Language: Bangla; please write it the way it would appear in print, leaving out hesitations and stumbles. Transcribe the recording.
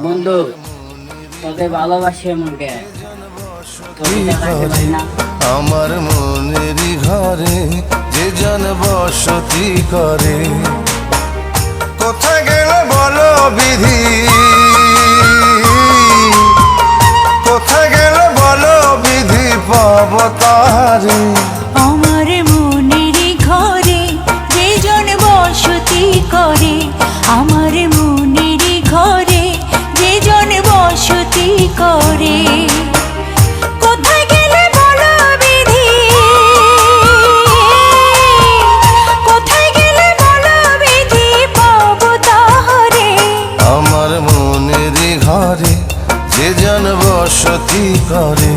বন্ধু, তোকে ভালোবাসি এমন কে? তোকে দেখাতে পারি না। আমার মনেরই ঘরে যে জন বসতি করে, কোথায় গেল বলো বিধি, কোথায় গেল বলো বিধি, পাব তারে। আমার মনেরই ঘরে যে জন বসতি করে, আমার মনেরই ঘরে যে জন বসতি করে, কোথায় গেলে বলো বিধি, কোথায় গেলে বলো বিধি, পাব তারে। আমার মনেরই ঘরে যে জন বসতি করে।